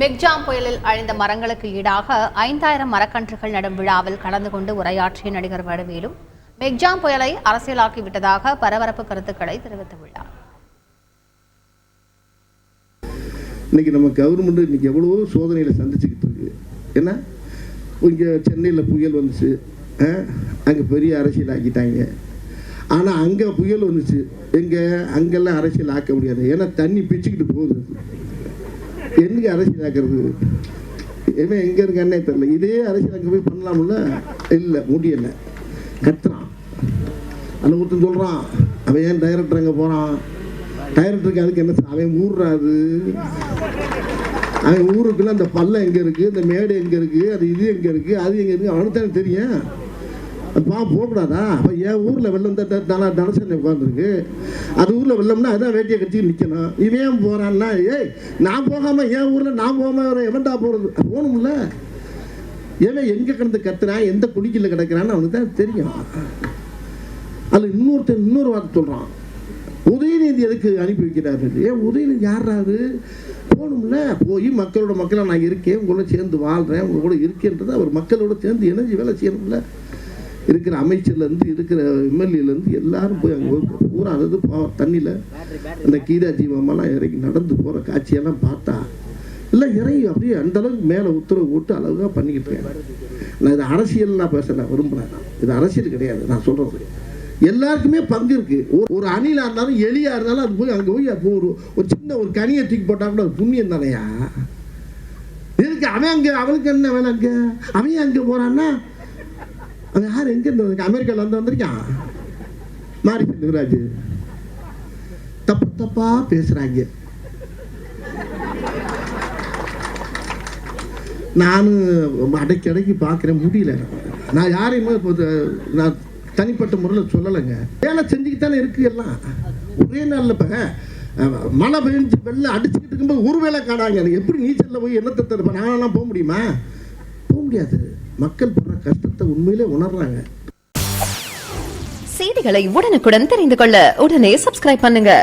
மெக்ஜாம் புயலில் அழிந்த மரங்களுக்கு ஈடாக 5000 மரக்கன்றுகள் நடும் விழாவில் கலந்து கொண்டு உரையாற்றிய நடிகர் வடிவேலு மெக்ஜாம் புயலை அரசியலாக்கிவிட்டதாக பரபரப்பு கருத்துக்களை தெரிவித்துள்ளார். இன்னைக்கு நம்ம கவர்மெண்ட் இன்னைக்கு எவ்வளவோ சோதனையில சந்திச்சுக்கிட்டு இருக்கு. ஏன்னா இங்கே சென்னையில் புயல் வந்துச்சு, அங்கே பெரிய அரசியல் ஆக்கிட்டாங்க. ஆனால் அங்கே புயல் வந்துச்சு, அங்கெல்லாம் அரசியல் ஆக்க முடியாது. ஏன்னா தண்ணி பிச்சுக்கிட்டு போகுது. என்னைக்கு அரசியல் ஆக்கிறது? ஏன்னா எங்கே இருக்கானே தெரியல. இதே அரசியல் அங்கே போய் பண்ணலாம்ல, இல்லை முடியலை. கத்துறான், அந்த ஒருத்தன் சொல்கிறான், அவன் ஏன் டைரக்டர் அங்கே போகிறான்? டைரக்டருக்கு அதுக்கு என்ன? அவன் ஊர்றாது. அவன் ஊருக்குள்ள அந்த பள்ளம் எங்கே இருக்குது, இந்த மேடு எங்கே இருக்குது, அது இது எங்கே இருக்குது, அது எங்கே இருக்குது, அவனுக்கு தானே தெரியும். போகக்கூடாதா? அப்போ என் ஊரில் வெள்ளம் தனசனை உட்காந்துருக்கு, அது ஊரில் வெள்ளம்னா அதான் வேட்டியை கட்டிட்டு நிற்கணும். இவன் போகிறான்னா, ஏய் நான் போகாமல் என் ஊரில் நான் போகாமல் எவன்டா போகிறது? போகணும்ல. ஏன்னா எங்கே கிடந்து கத்துறான், எந்த குடிக்கில் கிடக்கிறான்னு அவனுக்கு தான் தெரியும். அதில் இன்னொரு வார்த்தை சொல்கிறான், உதயநிதி எதுக்கு அனுப்பி வைக்கிறாரு? ஏன் உதயநிதி யாராரு? போகணும்ல. போய் மக்களாக நான் இருக்கேன், உங்களோட சேர்ந்து வாழ்கிறேன், உங்க கூட இருக்கேன்றது அவர் மக்களோட சேர்ந்து இணைஞ்சு வேலை செய்யணும்ல. இருக்கிற அமைச்சர்லேருந்து இருக்கிற எம்எல்ஏலேருந்து எல்லாரும் போய் அங்கே பூரா அதாவது தண்ணியில் அந்த கீதா ஜீவமெல்லாம் இறங்கி நடந்து போகிற காட்சியெல்லாம் பார்த்தா எல்லாம் இறங்கி அப்படியே அந்தளவுக்கு மேலே உத்தரவு போட்டு அழகாக பண்ணிக்கிட்டு இருக்கேன். நான் இது அரசியல்லாம் பேச விரும்புகிறேன். இது அரசியல் கிடையாது. நான் சொல்கிறது எல்லாருக்குமே பங்கு இருக்கு. ஒரு அணிலா இருந்தாலும் எலியா இருந்தாலும் அது போய் அங்கே போய் அப்போ ஒரு சின்ன ஒரு கனியை தூக்கி போட்டா கூட அது புண்ணியம் தானையா? இருக்கு. அவன் அங்கே அவனுக்கு என்ன வேலை? அங்கே அவன் அங்கே போறான்னா அவன் யார்? எங்க இருந்து? அமெரிக்கால இருந்து வந்திருக்கான். மாரி செல்வராஜ் தப்பா பேசுறாங்க. நானும் அடைக்கி பார்க்குறேன், முடியல. நான் யாரையுமே நான் தனிப்பட்ட முறையில் சொல்லலைங்க. வேலை செஞ்சுக்கிட்டாலே இருக்கு எல்லாம். ஒரே நாளில் இப்போ மழை பெஞ்சு வெள்ளம் அடிச்சுக்கிட்டு இருக்கும்போது ஒரு வேலை காணாங்க. எப்படி நீச்சலில் போய் என்னத்தை தருப்பேன்? நானெல்லாம் போக முடியுமா? போக முடியாது. மக்கள் படுற கஷ்டத்தை உண்மையிலே உணர்றாங்க. செய்திகளை உடனுக்குடன் தெரிந்து கொள்ள உடனே சப்ஸ்கிரைப் பண்ணுங்க.